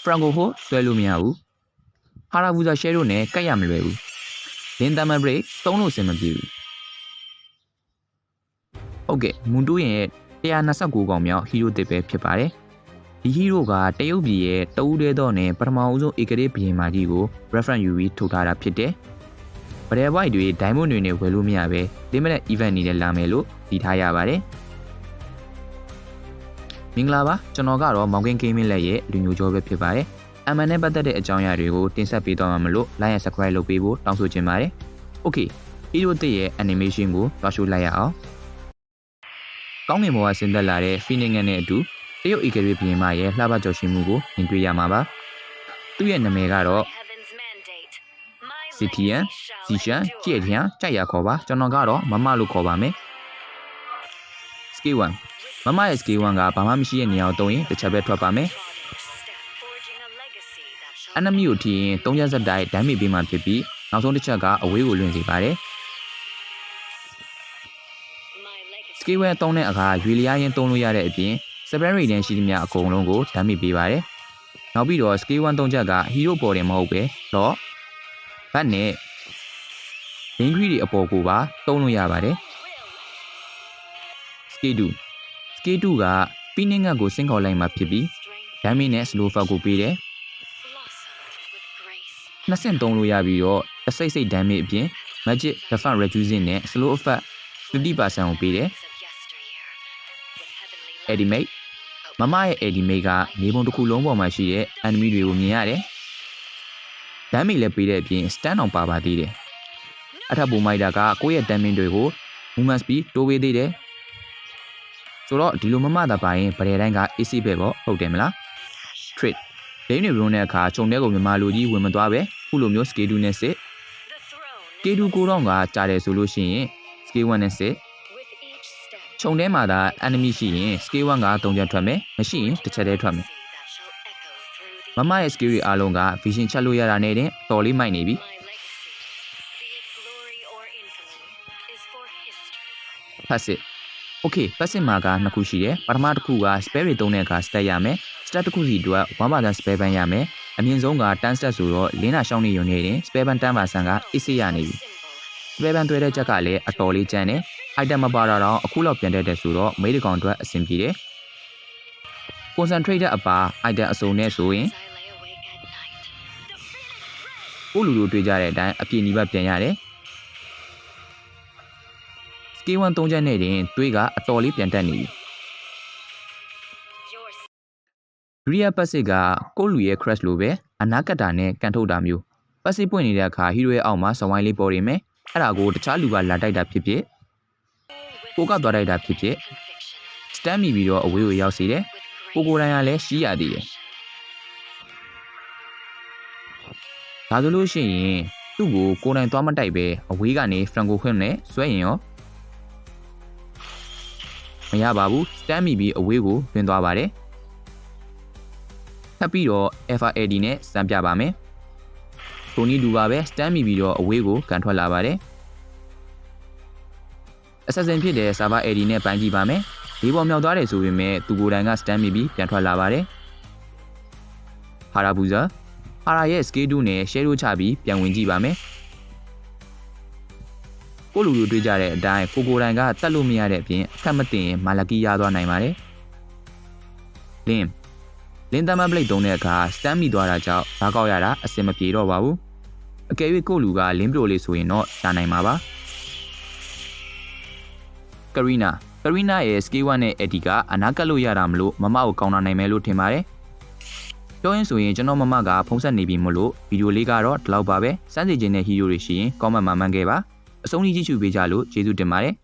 Franco ဟိုဆွဲလို့မရဘူးဟာရာဘူဇာရှဲတို့နဲ့ကတ်ရမလွယ်ဘူးလင်တမန်ဘရိတ်သုံးလို့စင်မပြေဘူးဟုတ်ကဲ့မွန်တိုးရဲ့129ကောင်မြောက်ဟီးရိုးတစ်ပဲဖြစ်ပါတယ်ဒီဟီးရိုးကတရုတ်ပြည်ရဲ့တဦးတည်းသောနဲ့ပထမဦးဆုံးဧကရေးဘီရင်မာကြီးကို reference ယူပြီးထုတ်ထားတာဖြစ်တယ်ဗရဲဘိုက်တွေ diamond တွေနဲ့ဝယ်လို့မရပဲlimited event နေနဲ့လာမယ်လို့တည်ထားရပါတယ်မင်္ဂလာပါကျွန်တော်ကတော့မောင်ကင်း gaming လက်ရဲ့လူမျိုးကျော်ပဲဖြစ်ပါတယ်အမှန်နဲ့ပတ်သက်တဲ့အကြောင်းအရာတွေကိုတင်ဆက်ပေးသွားမှာမလို့ like and subscribe လုပ်ပေးဖို့တောင်းဆိုချင်ပါတယ်။ Okay ဟီးရိုးတစ်ရဲ့ animation ကိုတွားရှိုးလိုက်ရအောင်။ကောင်းကင်ဘဝဆင်းသက်လာတဲ့ Phoenix နဲ့အတူတရုတ် Ikari ဘီရင်မရဲ့လှပကြော်ရှိမှုကိုမြင်တွေ့ရမှာပါ။သူ့ရဲ့နာမည်ကတော့ Zitian, Zishan, ကြည့်ရကြိုက်ရခေါ်ပါကျွန်တော်ကတော့မမလို့ခေါ်ပါမယ်။ Scale 1မမရဲ့ Scale 1ကဘာမှမရှိတဲ့နေရာကိုတုံးရင်တစ်ချက်ပဲထွက်ပါမယ်။ enemy ကိုထိရင်3ရက်ဆက်တိုက် damage ပေးမှဖြစ်ပြီးနောက်ဆုံးတစ်ချက်ကအဝေးကိုလွင့်စေပါတယ်။ skill 1သုံးတဲ့အခါရွေလျားရင်းသုံးလို့ရတဲ့အပြင် spread rate နဲ့ရှိသမျှအကုန်လုံးကို damage ပေးပါတယ်။နောက်ပြီးတော့ skill 1သုံးချက်က hero ပေါ်တယ်မဟုတ်ပဲတော့ဘတ်နဲ့ link tree တွေအပေါ်ကိုပါသုံးလို့ရပါတယ်။ skill 2က Phoenix ကိုဆင့်ခေါ်လိုက်မှဖြစ်ပြီး damage နဲ့ slow fall ကိုပေးတယ်။နှစ်ဆင့်သုံးလို့ရပြီးတော့တစိတ် damage အပြင် magic defense reducing နဲ့ slow effect 50% ကိုပေးတယ်။ Edimate မမရဲ့ Edimate ကမြေပုံတစ်ခုလုံးပေါ်မှာရှိတဲ့ enemy တွေကိုမြင်ရတယ်။ damage လည်းပေးတဲ့အပြင် stun အောင်ပါသေးတယ်။အထက်ပုံမိုက်တာကကိုယ့်ရဲ့ damage တွေကို movement speed တိုးပေးသေးတယ်။ဆိုတော့ဒီလိုမမတာပါရင်ဗရဲတိုင်းက AC ပဲပေါ့ဟုတ်တယ်မလား။ Trade ဒိန်းတွေရုံးတဲ့အခါခြုံတဲ့ကိုမြန်မာလူကြီးဝင်မသွားပဲခုလိုမျိုး scale 2နဲ့စစ် scale 2ကိုတော့ကကြားတယ်ဆိုလို့ရှိရင် scale 1နဲ့စစ်ခြုံထဲမှာသာ enemy ရှိရင် scale 1က3ချက်ထွက်မယ်မရှိရင်တစ်ချက်တည်းထွက်မယ်မမရဲ့ scale တွေအားလုံးက vision ချက်လို့ရတာနဲ့တင်တော်လေးမိုက်နေပြီpassive okay passive မှာကနှစ်ခုရှိတယ်ပထမတစ်ခုက spell တွေသုံးတဲ့အခါ stat ရမယ် stat တစ်ခုစီအတွက် 1% spell ban ရမယ်အမြင့်ဆုံးက10 stat ဆိုတော့လင်းတာရှောင်းနေရုံနဲ့တင် spell ban 10% က AC ရနေပြီ spell ban တွေ့တဲ့ချက်ကလည်းအတော်လေးကျန်တယ် item မပါတာတော့အခုလောက်ပြန်တက်တယ်ဆိုတော့မိတကောင်အတွက်အဆင်ပြေတယ် concentrate အပါ item အစုံနဲ့ဆိုရင်ကိုလူတို့တွေ့ကြတဲ့အတိုင်းအပြည့်နီးပါးပြန်ရတယ် skill 1 3ချက်နဲ့တင်တွေးကအတော်လေးပြန်တက်နေပြီ Real passive ကကိုလူရဲ့ crash လိုပဲအနာကတာနဲ့ကန်ထုတ်တာမျိုး passive ပွင့်နေတဲ့အခါ hero ရဲ့အောက်မှာစဝိုင်းလေးပေါ်နေမယ်အဲ့ဒါကိုတခြားလူကလာတိုက်တာဖြစ်ဖြစ်ကိုကသွားတိုက်တာဖြစ်ဖြစ် stand မိပြီးတော့အဝေးကိုရောက်စေတယ်ကိုကိုတိုင်းကလည်းရှိရသေးတယ်ဒါဆိုလို့ရှိရင်သူ့ကိုကိုတိုင်းသွားမတိုက်ပဲအဝေးကနေ Franco ခွင့်နဲ့ဆွဲရင်ရောမရပါဘူး stand မိပြီးအဝေးကိုတွင်သွားပါတယ်ထပ်ပြီးတော့ Alpha AD နဲ့စမ်းပြပါမယ်။ထိုနည်းတူပါပဲ stand မိပြီးတော့အဝေးကိုကန်ထွက်လာပါတယ်။ Assassin ဖြစ်တဲ့ Server AD နဲ့ပိုင်းကြည့်ပါမယ်။ဒီပေါ်မြောက်သွားတယ်ဆိုပေမဲ့သူကိုယ်တိုင်က stand မိပြီးပြန်ထွက်လာပါတယ်။ Harabuza ဟာရာရဲ့ scale 2နဲ့ share ချပြီးပြန်ဝင်ကြည့်ပါမယ်။ကိုလူလူတွေ့ကြတဲ့အတိုင်းကိုကိုယ်တိုင်ကတတ်လို့မရတဲ့အပြင်အခက်မတင်ရင်မာလကီရသွားနိုင်ပါတယ်။လင်းတမဘလိတ်သုံးတဲ့အခါ stand မိသွားတာကြောင့်ဓာတ်ကောက်ရတာအဆင်မပြေတော့ပါဘူးအကယ်၍ကိုလူကလင်းပြိုလေးဆိုရင်တော့ရှာနိုင်မှာပါကရီနာရဲ့ skill 1နဲ့ edit ကအနာကတ်လို့ရတာမလို့မမကိုကောင်းတာနိုင်မယ်လို့ထင်ပါတယ်ပြောရင်ဆိုရင်ကျွန်တော်မမကဖုံးဆက်နေပြီမို့လို့ဗီဒီယိုလေးကတော့ဒီလောက်ပါပဲစမ်းစီခြင်းတဲ့ hero တွေရှိရင် comment မှာမှန်းခဲ့ပါအဆုံးထိကြည့်ရှုပေးကြလို့ကျေးဇူးတင်ပါတယ်